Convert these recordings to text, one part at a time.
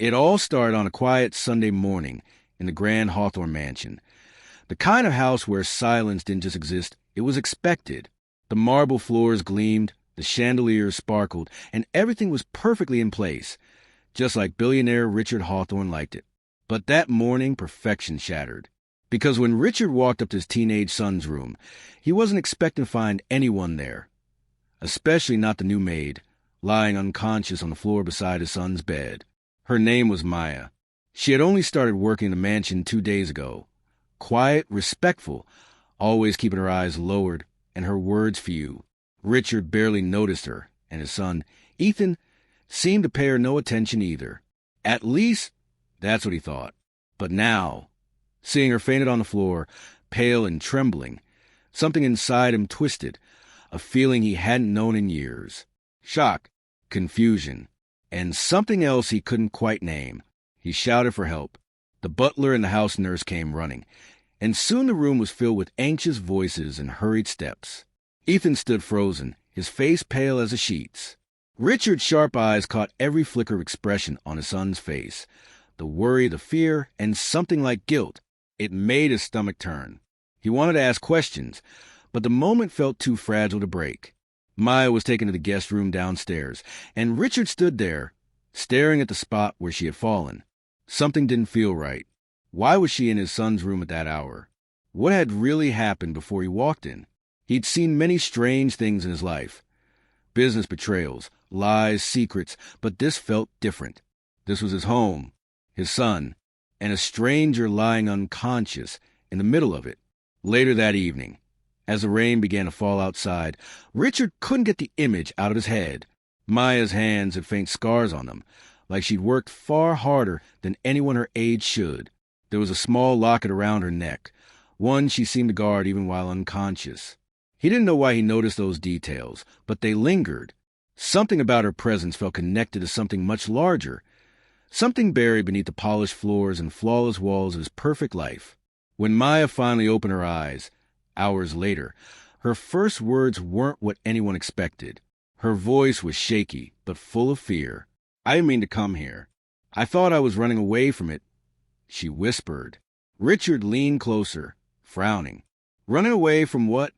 It all started on a quiet Sunday morning in the grand Hawthorne mansion. The kind of house where silence didn't just exist, it was expected. The marble floors gleamed, the chandeliers sparkled, and everything was perfectly in place, just like billionaire Richard Hawthorne liked it. But that morning, perfection shattered. Because when Richard walked up to his teenage son's room, he wasn't expecting to find anyone there, especially not the new maid, lying unconscious on the floor beside his son's bed. Her name was Maya. She had only started working in the mansion 2 days ago. Quiet, respectful, always keeping her eyes lowered and her words few. Richard barely noticed her, and his son, Ethan, seemed to pay her no attention either. At least, that's what he thought. But now, seeing her fainted on the floor, pale and trembling, something inside him twisted, a feeling he hadn't known in years. Shock, confusion, and something else he couldn't quite name. He shouted for help. The butler and the house nurse came running, and soon the room was filled with anxious voices and hurried steps. Ethan stood frozen, his face pale as the sheets. Richard's sharp eyes caught every flicker of expression on his son's face. The worry, the fear, and something like guilt. It made his stomach turn. He wanted to ask questions, but the moment felt too fragile to break. Maya was taken to the guest room downstairs, and Richard stood there, staring at the spot where she had fallen. Something didn't feel right. Why was she in his son's room at that hour? What had really happened before he walked in? He'd seen many strange things in his life. Business betrayals, lies, secrets, but this felt different. This was his home, his son, and a stranger lying unconscious in the middle of it. Later that evening, as the rain began to fall outside, Richard couldn't get the image out of his head. Maya's hands had faint scars on them, like she'd worked far harder than anyone her age should. There was a small locket around her neck, one she seemed to guard even while unconscious. He didn't know why he noticed those details, but they lingered. Something about her presence felt connected to something much larger, something buried beneath the polished floors and flawless walls of his perfect life. When Maya finally opened her eyes, hours later, her first words weren't what anyone expected. Her voice was shaky, but full of fear. "I didn't mean to come here. I thought I was running away from it," she whispered. Richard leaned closer, frowning. "Running away from what?"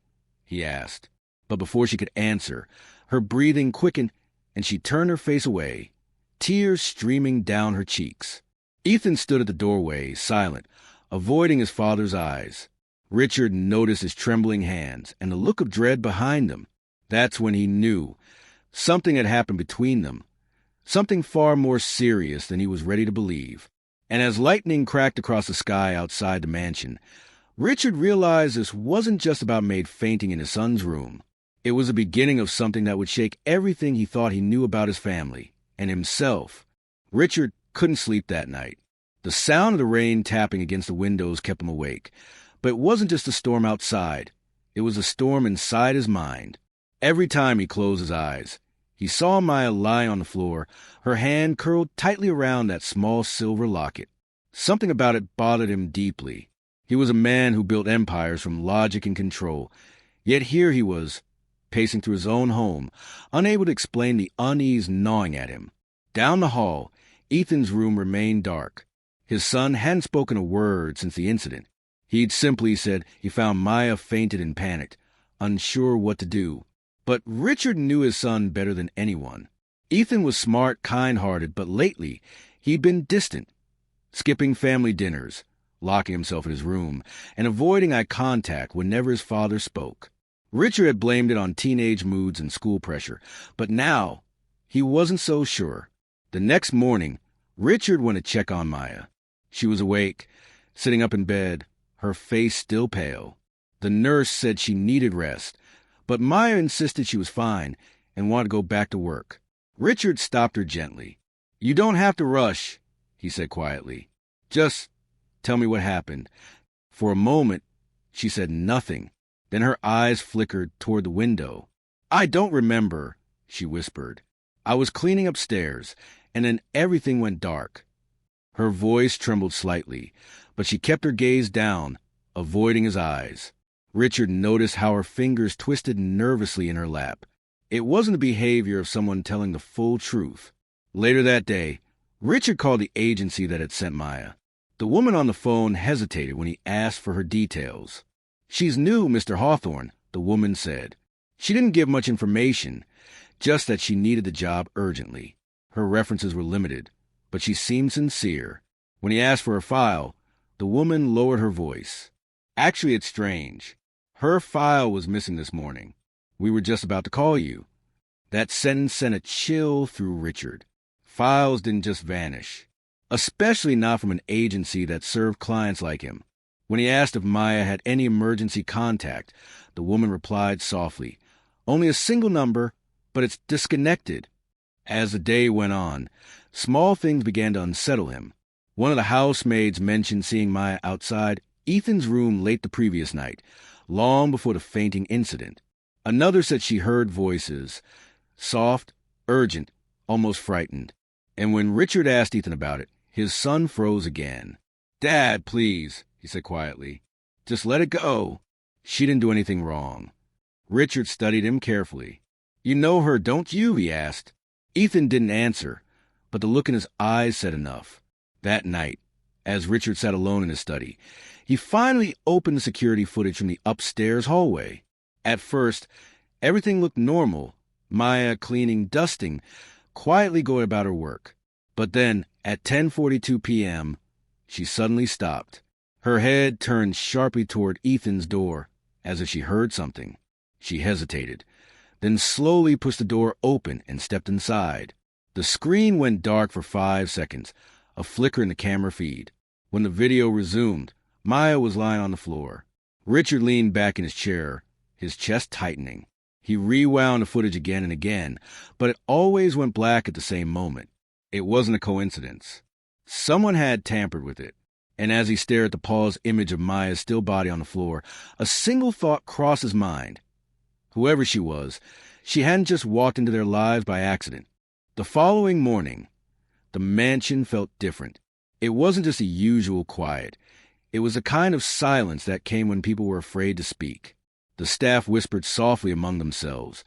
he asked. But before she could answer, her breathing quickened, and she turned her face away, tears streaming down her cheeks. Ethan stood at the doorway, silent, avoiding his father's eyes. Richard noticed his trembling hands and the look of dread behind them. That's when he knew something had happened between them, something far more serious than he was ready to believe. And as lightning cracked across the sky outside the mansion, Richard realized this wasn't just about Maid fainting in his son's room. It was the beginning of something that would shake everything he thought he knew about his family and himself. Richard couldn't sleep that night. The sound of the rain tapping against the windows kept him awake. But it wasn't just a storm outside. It was a storm inside his mind. Every time he closed his eyes, he saw Maya lie on the floor, her hand curled tightly around that small silver locket. Something about it bothered him deeply. He was a man who built empires from logic and control. Yet here he was, pacing through his own home, unable to explain the unease gnawing at him. Down the hall, Ethan's room remained dark. His son hadn't spoken a word since the incident. He'd simply said he found Maya fainted and panicked, unsure what to do. But Richard knew his son better than anyone. Ethan was smart, kind-hearted, but lately he'd been distant, skipping family dinners, locking himself in his room, and avoiding eye contact whenever his father spoke. Richard had blamed it on teenage moods and school pressure, but now he wasn't so sure. The next morning, Richard went to check on Maya. She was awake, sitting up in bed, her face still pale. The nurse said she needed rest, but Maya insisted she was fine and wanted to go back to work. Richard stopped her gently. "You don't have to rush," he said quietly. "Just tell me what happened." For a moment, she said nothing. Then her eyes flickered toward the window. "I don't remember," she whispered. "I was cleaning upstairs, and then everything went dark." Her voice trembled slightly, but she kept her gaze down, avoiding his eyes. Richard noticed how her fingers twisted nervously in her lap. It wasn't the behavior of someone telling the full truth. Later that day, Richard called the agency that had sent Maya. The woman on the phone hesitated when he asked for her details. "She's new, Mr. Hawthorne," the woman said. She didn't give much information, just that she needed the job urgently. Her references were limited, but she seemed sincere. When he asked for her file, the woman lowered her voice. "Actually, it's strange. Her file was missing this morning. We were just about to call you." That sentence sent a chill through Richard. Files didn't just vanish, especially not from an agency that served clients like him. When he asked if Maya had any emergency contact, the woman replied softly, "Only a single number, but it's disconnected." As the day went on, small things began to unsettle him. One of the housemaids mentioned seeing Maya outside Ethan's room late the previous night, long before the fainting incident. Another said she heard voices, soft, urgent, almost frightened. And when Richard asked Ethan about it, his son froze again. "Dad, please," he said quietly. "Just let it go. She didn't do anything wrong." Richard studied him carefully. "You know her, don't you?" he asked. Ethan didn't answer, but the look in his eyes said enough. That night, as Richard sat alone in his study, he finally opened the security footage from the upstairs hallway. At first, everything looked normal. Maya cleaning, dusting, quietly going about her work. But then, at 10:42 p.m., she suddenly stopped. Her head turned sharply toward Ethan's door, as if she heard something. She hesitated, then slowly pushed the door open and stepped inside. The screen went dark for 5 seconds, a flicker in the camera feed. When the video resumed, Maya was lying on the floor. Richard leaned back in his chair, his chest tightening. He rewound the footage again and again, but it always went black at the same moment. It wasn't a coincidence. Someone had tampered with it. And as he stared at the paused image of Maya's still body on the floor, a single thought crossed his mind. Whoever she was, she hadn't just walked into their lives by accident. The following morning, the mansion felt different. It wasn't just the usual quiet. It was a kind of silence that came when people were afraid to speak. The staff whispered softly among themselves,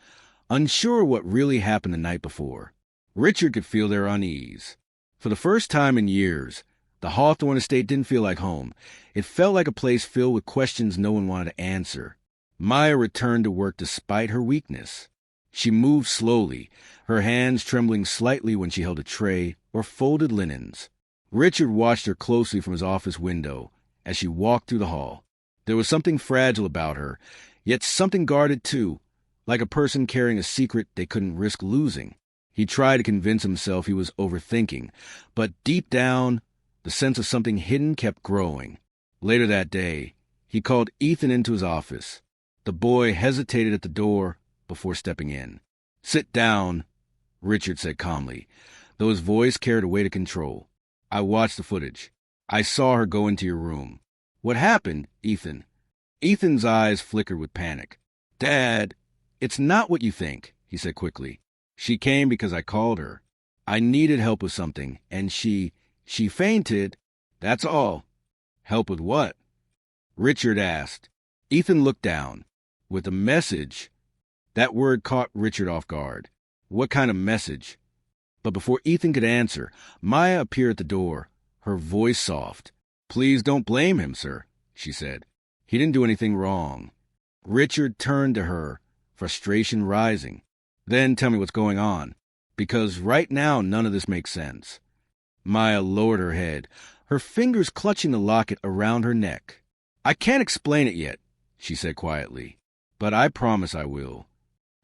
unsure what really happened the night before. Richard could feel their unease. For the first time in years, the Hawthorne estate didn't feel like home. It felt like a place filled with questions no one wanted to answer. Maya returned to work despite her weakness. She moved slowly, her hands trembling slightly when she held a tray or folded linens. Richard watched her closely from his office window as she walked through the hall. There was something fragile about her, yet something guarded too, like a person carrying a secret they couldn't risk losing. He tried to convince himself he was overthinking, but deep down, the sense of something hidden kept growing. Later that day, he called Ethan into his office. The boy hesitated at the door before stepping in. "Sit down," Richard said calmly, though his voice carried a weight of control. "I watched the footage. I saw her go into your room." "What happened, Ethan?" Ethan's eyes flickered with panic. "Dad, it's not what you think," he said quickly. "She came because I called her. I needed help with something, and she fainted. That's all." "Help with what?" Richard asked. Ethan looked down. "With a message." That word caught Richard off guard. What kind of message? But before Ethan could answer, Maya appeared at the door, her voice soft. "Please don't blame him, sir," she said. "He didn't do anything wrong." Richard turned to her, frustration rising. "Then tell me what's going on, because right now none of this makes sense." Maya lowered her head, her fingers clutching the locket around her neck. "I can't explain it yet," she said quietly, "but I promise I will."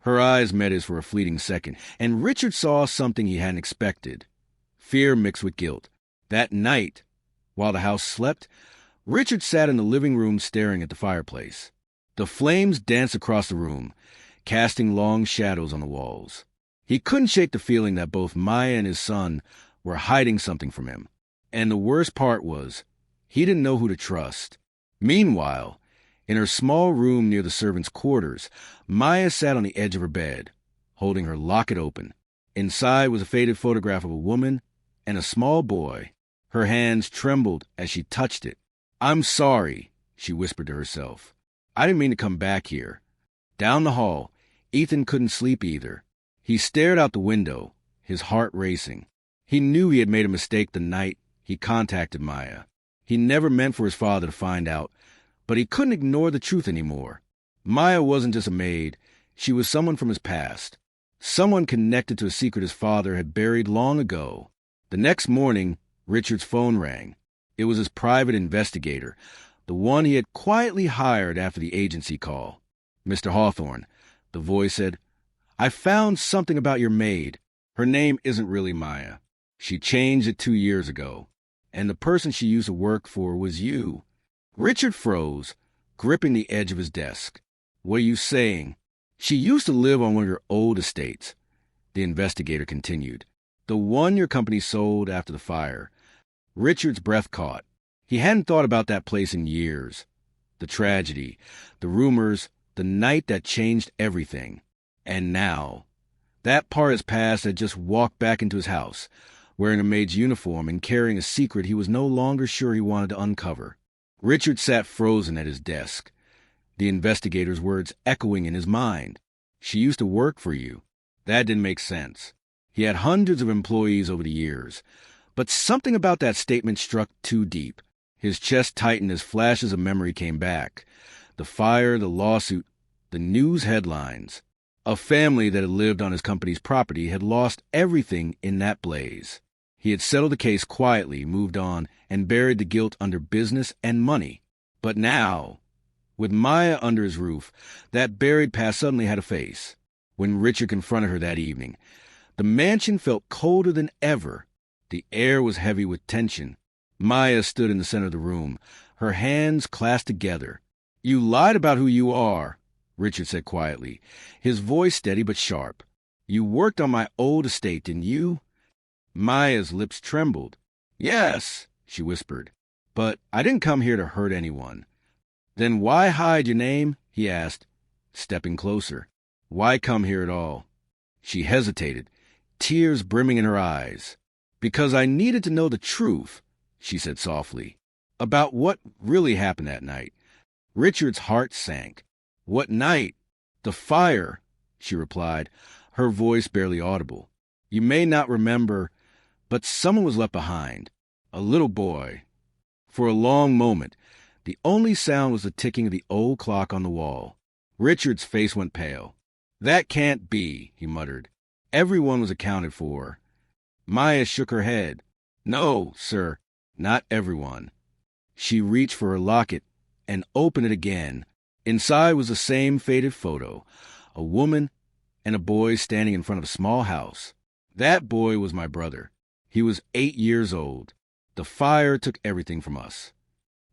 Her eyes met his for a fleeting second, and Richard saw something he hadn't expected. Fear mixed with guilt. That night, while the house slept, Richard sat in the living room staring at the fireplace. The flames danced across the room, casting long shadows on the walls. He couldn't shake the feeling that both Maya and his son were hiding something from him. And the worst part was, he didn't know who to trust. Meanwhile, in her small room near the servants' quarters, Maya sat on the edge of her bed, holding her locket open. Inside was a faded photograph of a woman and a small boy. Her hands trembled as she touched it. "I'm sorry," she whispered to herself. "I didn't mean to come back here." Down the hall, Ethan couldn't sleep either. He stared out the window, his heart racing. He knew he had made a mistake the night he contacted Maya. He never meant for his father to find out, but he couldn't ignore the truth anymore. Maya wasn't just a maid. She was someone from his past. Someone connected to a secret his father had buried long ago. The next morning, Richard's phone rang. It was his private investigator, the one he had quietly hired after the agency call. "Mr. Hawthorne," the voice said, "I found something about your maid. Her name isn't really Maya. She changed it 2 years ago, and the person she used to work for was you." Richard froze, gripping the edge of his desk. "What are you saying?" "She used to live on one of your old estates," the investigator continued. "The one your company sold after the fire." Richard's breath caught. He hadn't thought about that place in years. The tragedy, the rumors, the night that changed everything. And now, that part of his past had just walked back into his house, wearing a maid's uniform and carrying a secret he was no longer sure he wanted to uncover. Richard sat frozen at his desk, the investigator's words echoing in his mind. "She used to work for you." That didn't make sense. He had hundreds of employees over the years, but something about that statement struck too deep. His chest tightened as flashes of memory came back. The fire, the lawsuit, the news headlines. A family that had lived on his company's property had lost everything in that blaze. He had settled the case quietly, moved on, and buried the guilt under business and money. But now, with Maya under his roof, that buried past suddenly had a face. When Richard confronted her that evening, the mansion felt colder than ever. The air was heavy with tension. Maya stood in the center of the room, her hands clasped together. "You lied about who you are," Richard said quietly, his voice steady but sharp. "You worked on my old estate, didn't you?" Maya's lips trembled. "Yes," she whispered, "but I didn't come here to hurt anyone." "Then why hide your name?" he asked, stepping closer. "Why come here at all?" She hesitated, tears brimming in her eyes. "Because I needed to know the truth," she said softly, "about what really happened that night." Richard's heart sank. "What night?" "The fire," she replied, her voice barely audible. "You may not remember, but someone was left behind. A little boy." For a long moment, the only sound was the ticking of the old clock on the wall. Richard's face went pale. "That can't be," he muttered. "Everyone was accounted for." Maya shook her head. "No, sir, not everyone." She reached for her locket and opened it again. Inside was the same faded photo, a woman and a boy standing in front of a small house. "That boy was my brother. He was 8 years old. The fire took everything from us."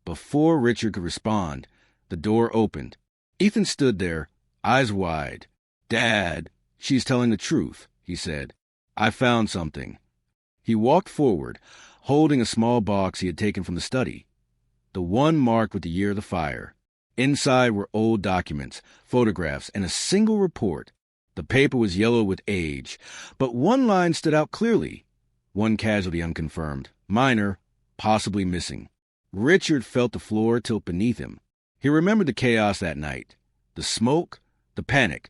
Before Richard could respond, the door opened. Ethan stood there, eyes wide. "Dad, she's telling the truth," he said. "I found something." He walked forward, holding a small box he had taken from the study, the one marked with the year of the fire. Inside were old documents, photographs, and a single report. The paper was yellow with age, but one line stood out clearly. One casualty unconfirmed, minor, possibly missing. Richard felt the floor tilt beneath him. He remembered the chaos that night, the smoke, the panic,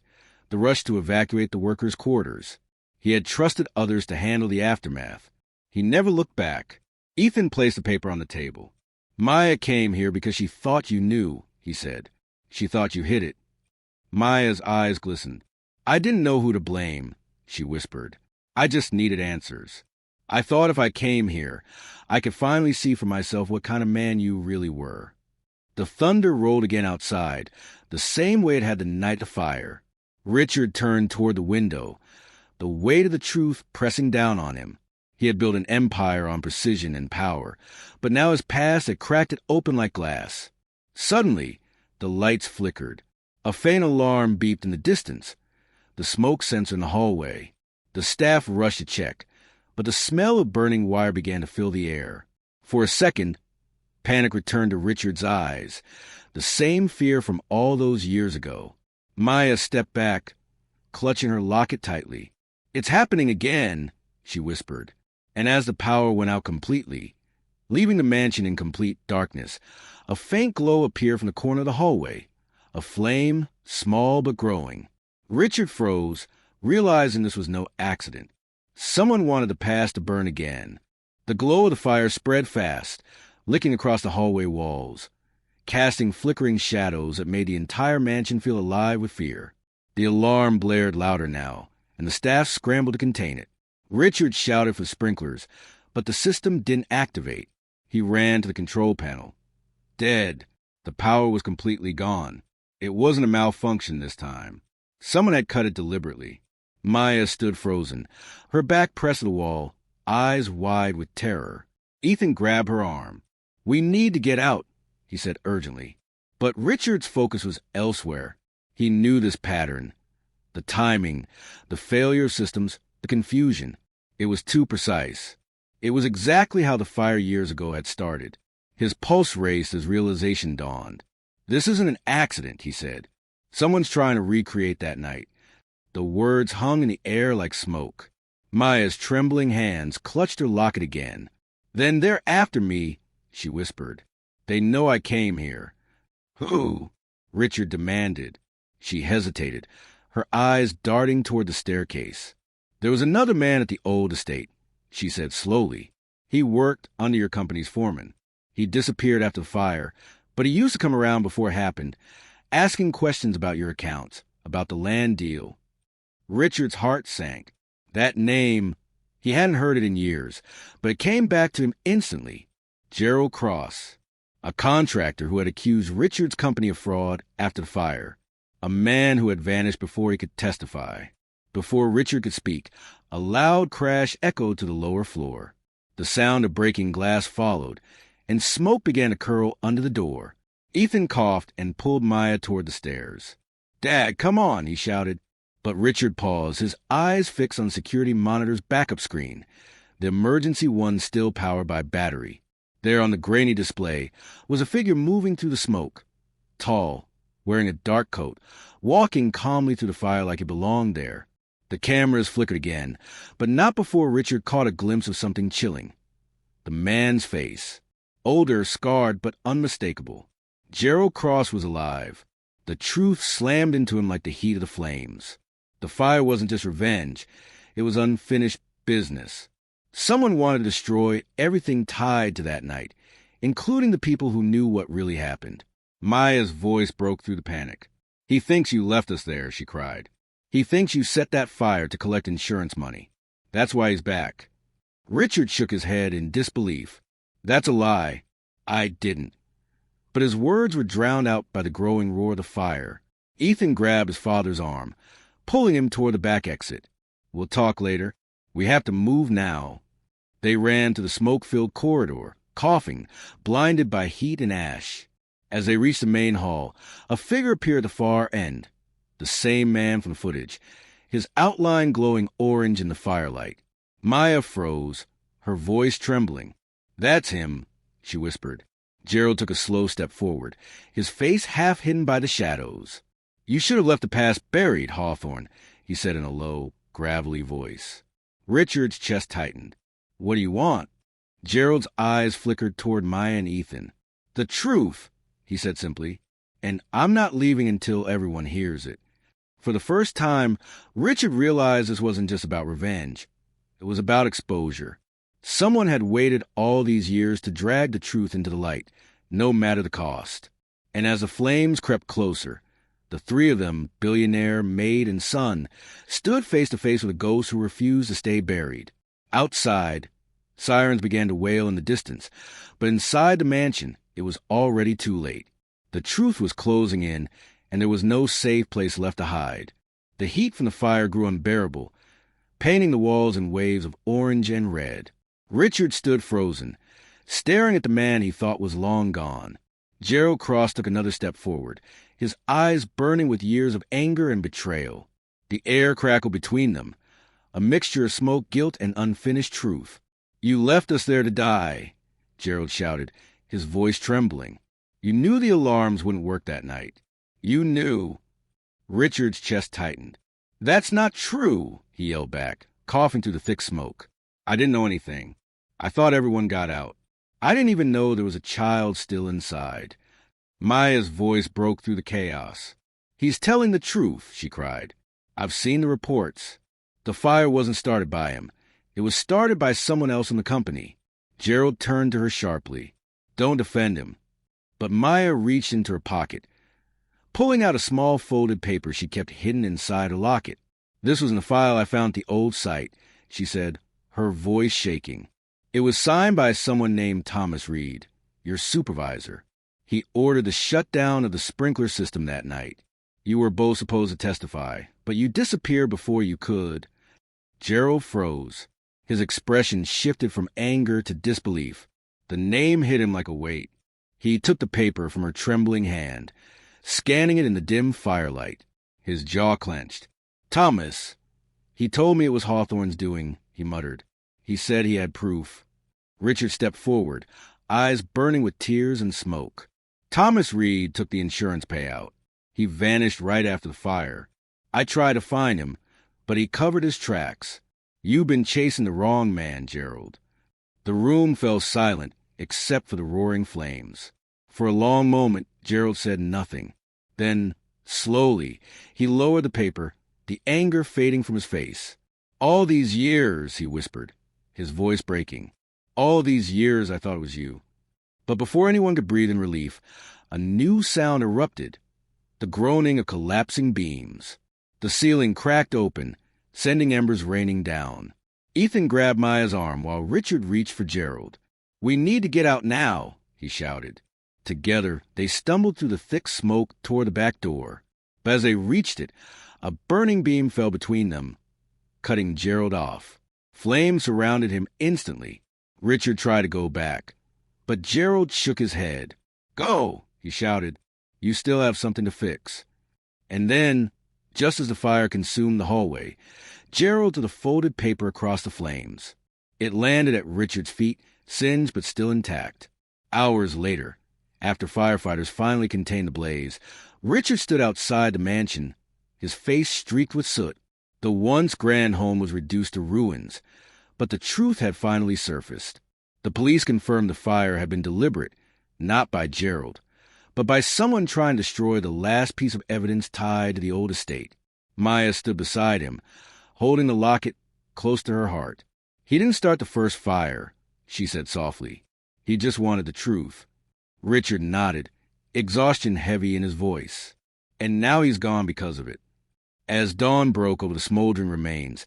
the rush to evacuate the workers' quarters. He had trusted others to handle the aftermath. He never looked back. Ethan placed the paper on the table. "Maya came here because she thought you knew," he said. "She thought you hid it." Maya's eyes glistened. "I didn't know who to blame," she whispered. "I just needed answers. I thought if I came here, I could finally see for myself what kind of man you really were." The thunder rolled again outside, the same way it had the night of the fire. Richard turned toward the window, the weight of the truth pressing down on him. He had built an empire on precision and power, but now his past had cracked it open like glass. Suddenly, the lights flickered. A faint alarm beeped in the distance. The smoke sensor in the hallway. The staff rushed to check, but the smell of burning wire began to fill the air. For a second, panic returned to Richard's eyes, the same fear from all those years ago. Maya stepped back, clutching her locket tightly. "It's happening again," she whispered. And as the power went out completely, leaving the mansion in complete darkness, a faint glow appeared from the corner of the hallway, a flame, small but growing. Richard froze, realizing this was no accident. Someone wanted the past to burn again. The glow of the fire spread fast, licking across the hallway walls, casting flickering shadows that made the entire mansion feel alive with fear. The alarm blared louder now, and the staff scrambled to contain it. Richard shouted for sprinklers, but the system didn't activate. He ran to the control panel. Dead. The power was completely gone. It wasn't a malfunction this time. Someone had cut it deliberately. Maya stood frozen, her back pressed to the wall, eyes wide with terror. Ethan grabbed her arm. "We need to get out," he said urgently. But Richard's focus was elsewhere. He knew this pattern. The timing, the failure of systems, the confusion. It was too precise. It was exactly how the fire years ago had started. His pulse raced as realization dawned. "This isn't an accident," he said. "Someone's trying to recreate that night." The words hung in the air like smoke. Maya's trembling hands clutched her locket again. "Then they're after me," she whispered. "They know I came here." "Who?" Richard demanded. She hesitated, her eyes darting toward the staircase. "There was another man at the old estate," she said slowly. "He worked under your company's foreman. He disappeared after the fire, but he used to come around before it happened, asking questions about your accounts, about the land deal." Richard's heart sank. That name, he hadn't heard it in years, but it came back to him instantly. Gerald Cross, a contractor who had accused Richard's company of fraud after the fire. A man who had vanished before he could testify. Before Richard could speak, a loud crash echoed to the lower floor. The sound of breaking glass followed, and smoke began to curl under the door. Ethan coughed and pulled Maya toward the stairs. "Dad, come on," he shouted. But Richard paused, his eyes fixed on the security monitor's backup screen, the emergency one still powered by battery. There on the grainy display was a figure moving through the smoke. Tall, wearing a dark coat, walking calmly through the fire like it belonged there. The cameras flickered again, but not before Richard caught a glimpse of something chilling. The man's face. Older, scarred, but unmistakable. Gerald Cross was alive. The truth slammed into him like the heat of the flames. The fire wasn't just revenge. It was unfinished business. Someone wanted to destroy everything tied to that night, including the people who knew what really happened. Maya's voice broke through the panic. "He thinks you left us there," she cried. "He thinks you set that fire to collect insurance money. That's why he's back." Richard shook his head in disbelief. "That's a lie. I didn't." But his words were drowned out by the growing roar of the fire. Ethan grabbed his father's arm, pulling him toward the back exit. "We'll talk later. We have to move now." They ran to the smoke-filled corridor, coughing, blinded by heat and ash. As they reached the main hall, a figure appeared at the far end. The same man from the footage, his outline glowing orange in the firelight. Maya froze, her voice trembling. "That's him," she whispered. Gerald took a slow step forward, his face half hidden by the shadows. "You should have left the past buried, Hawthorne," he said in a low, gravelly voice. Richard's chest tightened. "What do you want?" Gerald's eyes flickered toward Maya and Ethan. "The truth," he said simply, "and I'm not leaving until everyone hears it." For the first time, Richard realized this wasn't just about revenge. It was about exposure. Someone had waited all these years to drag the truth into the light, no matter the cost. And as the flames crept closer, the three of them, Billionaire, Maid, and Son, stood face to face with a ghost who refused to stay buried. Outside, sirens began to wail in the distance, but inside the mansion, it was already too late. The truth was closing in, and there was no safe place left to hide. The heat from the fire grew unbearable, painting the walls in waves of orange and red. Richard stood frozen, staring at the man he thought was long gone. Gerald Cross took another step forward, his eyes burning with years of anger and betrayal. The air crackled between them, a mixture of smoke, guilt, and unfinished truth. "You left us there to die," Gerald shouted, his voice trembling. "You knew the alarms wouldn't work that night. You knew." Richard's chest tightened. "That's not true," he yelled back, coughing through the thick smoke. "I didn't know anything. I thought everyone got out. I didn't even know there was a child still inside." Maya's voice broke through the chaos. "He's telling the truth," she cried. "I've seen the reports. The fire wasn't started by him. It was started by someone else in the company. Gerald turned to her sharply. Don't defend him. But Maya reached into her pocket, pulling out a small folded paper she kept hidden inside her locket. This was in the file I found at the old site, she said, her voice shaking. It was signed by someone named Thomas Reed, your supervisor. He ordered the shutdown of the sprinkler system that night. You were both supposed to testify, but you disappeared before you could. Gerald froze. His expression shifted from anger to disbelief. The name hit him like a weight. He took the paper from her trembling hand, scanning it in the dim firelight. His jaw clenched. Thomas! He told me it was Hawthorne's doing, he muttered. He said he had proof. Richard stepped forward, eyes burning with tears and smoke. Thomas Reed took the insurance payout. He vanished right after the fire. I tried to find him, but he covered his tracks. You've been chasing the wrong man, Gerald. The room fell silent, except for the roaring flames. For a long moment, Gerald said nothing. Then, slowly, he lowered the paper, the anger fading from his face. All these years, he whispered, his voice breaking. All these years I thought it was you. But before anyone could breathe in relief, a new sound erupted, the groaning of collapsing beams. The ceiling cracked open, sending embers raining down. Ethan grabbed Maya's arm while Richard reached for Gerald. We need to get out now, he shouted. Together, they stumbled through the thick smoke toward the back door. But as they reached it, a burning beam fell between them, cutting Gerald off. Flames surrounded him instantly. Richard tried to go back, but Gerald shook his head. Go, he shouted. You still have something to fix. And then, just as the fire consumed the hallway, Gerald threw the folded paper across the flames. It landed at Richard's feet, singed but still intact. Hours later, after firefighters finally contained the blaze, Richard stood outside the mansion, his face streaked with soot. The once grand home was reduced to ruins, but the truth had finally surfaced. The police confirmed the fire had been deliberate, not by Gerald, but by someone trying to destroy the last piece of evidence tied to the old estate. Maya stood beside him, holding the locket close to her heart. He didn't start the first fire, she said softly. He just wanted the truth. Richard nodded, exhaustion heavy in his voice. And now he's gone because of it. As dawn broke over the smoldering remains,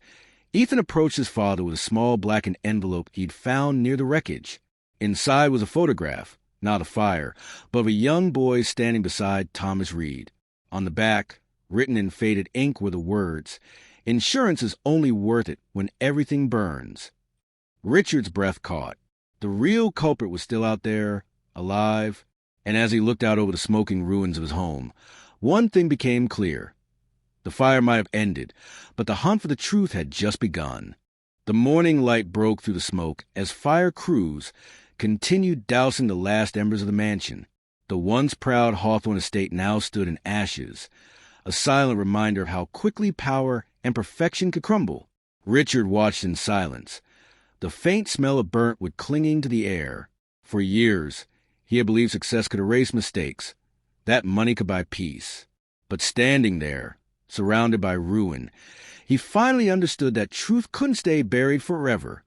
Ethan approached his father with a small blackened envelope he'd found near the wreckage. Inside was a photograph, not a fire, but of a young boy standing beside Thomas Reed. On the back, written in faded ink, were the words, "Insurance is only worth it when everything burns." Richard's breath caught. The real culprit was still out there, alive, and as he looked out over the smoking ruins of his home, one thing became clear. The fire might have ended, but the hunt for the truth had just begun. The morning light broke through the smoke as fire crews continued dousing the last embers of the mansion. The once proud Hawthorne estate now stood in ashes, a silent reminder of how quickly power and perfection could crumble. Richard watched in silence, the faint smell of burnt wood clinging to the air. For years, he had believed success could erase mistakes, that money could buy peace. But standing there, surrounded by ruin, he finally understood that truth couldn't stay buried forever.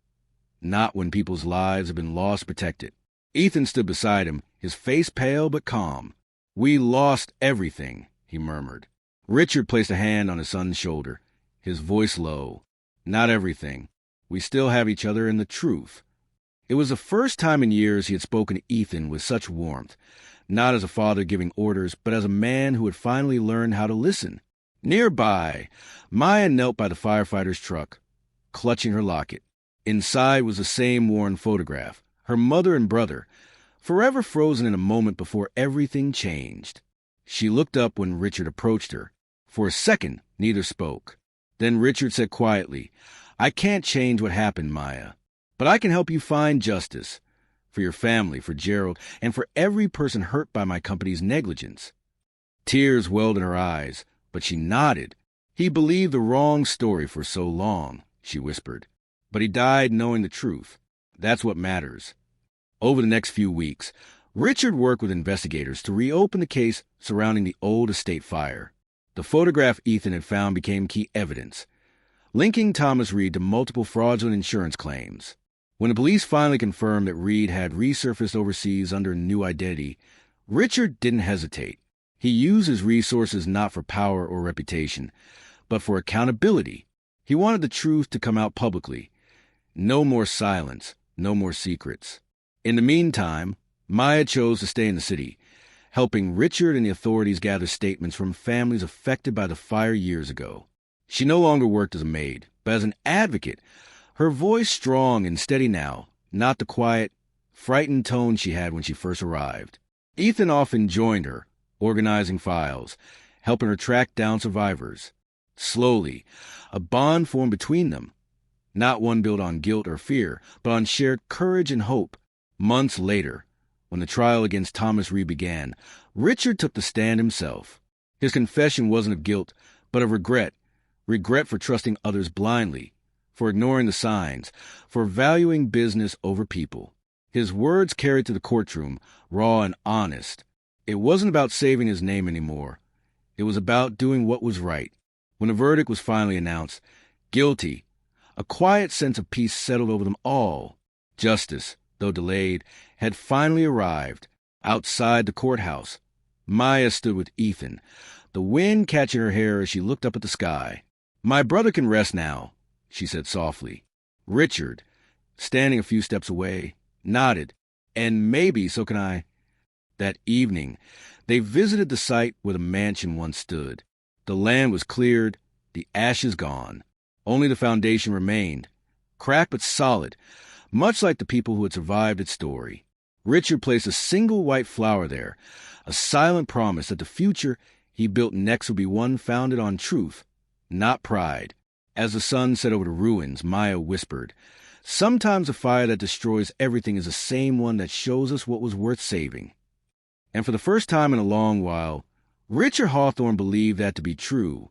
Not when people's lives have been lost protected. Ethan stood beside him, his face pale but calm. We lost everything, he murmured. Richard placed a hand on his son's shoulder, his voice low. Not everything. We still have each other and the truth. It was the first time in years he had spoken to Ethan with such warmth, not as a father giving orders, but as a man who had finally learned how to listen. Nearby, Maya knelt by the firefighter's truck, clutching her locket. Inside was the same worn photograph, her mother and brother, forever frozen in a moment before everything changed. She looked up when Richard approached her. For a second, neither spoke. Then Richard said quietly, I can't change what happened, Maya, but I can help you find justice. For your family, for Gerald, and for every person hurt by my company's negligence. Tears welled in her eyes, but she nodded. He believed the wrong story for so long, she whispered. But he died knowing the truth. That's what matters. Over the next few weeks, Richard worked with investigators to reopen the case surrounding the old estate fire. The photograph Ethan had found became key evidence. linking Thomas Reed to multiple fraudulent insurance claims. When the police finally confirmed that Reed had resurfaced overseas under a new identity, Richard didn't hesitate. He used his resources not for power or reputation, but for accountability. He wanted the truth to come out publicly. No more silence, no more secrets. In the meantime, Maya chose to stay in the city, helping Richard and the authorities gather statements from families affected by the fire years ago. She no longer worked as a maid, but as an advocate, her voice strong and steady now, not the quiet, frightened tone she had when she first arrived. Ethan often joined her, organizing files, helping her track down survivors. Slowly, a bond formed between them, not one built on guilt or fear, but on shared courage and hope. Months later, when the trial against Thomas Reed began, Richard took the stand himself. His confession wasn't of guilt, but of regret for trusting others blindly, for ignoring the signs, for valuing business over people. His words carried to the courtroom, raw and honest. It wasn't about saving his name anymore. It was about doing what was right. When the verdict was finally announced, guilty, a quiet sense of peace settled over them all. Justice, though delayed, had finally arrived. Outside the courthouse, Maya stood with Ethan, the wind catching her hair as she looked up at the sky. "My brother can rest now," she said softly. Richard, standing a few steps away, nodded. "And maybe so can I." That evening, they visited the site where the mansion once stood. The land was cleared, the ashes gone. Only the foundation remained, cracked but solid, much like the people who had survived its story. Richard placed a single white flower there, a silent promise that the future he built next would be one founded on truth, not pride. As the sun set over the ruins, Maya whispered, "Sometimes the fire that destroys everything is the same one that shows us what was worth saving." And for the first time in a long while, Richard Hawthorne believed that to be true.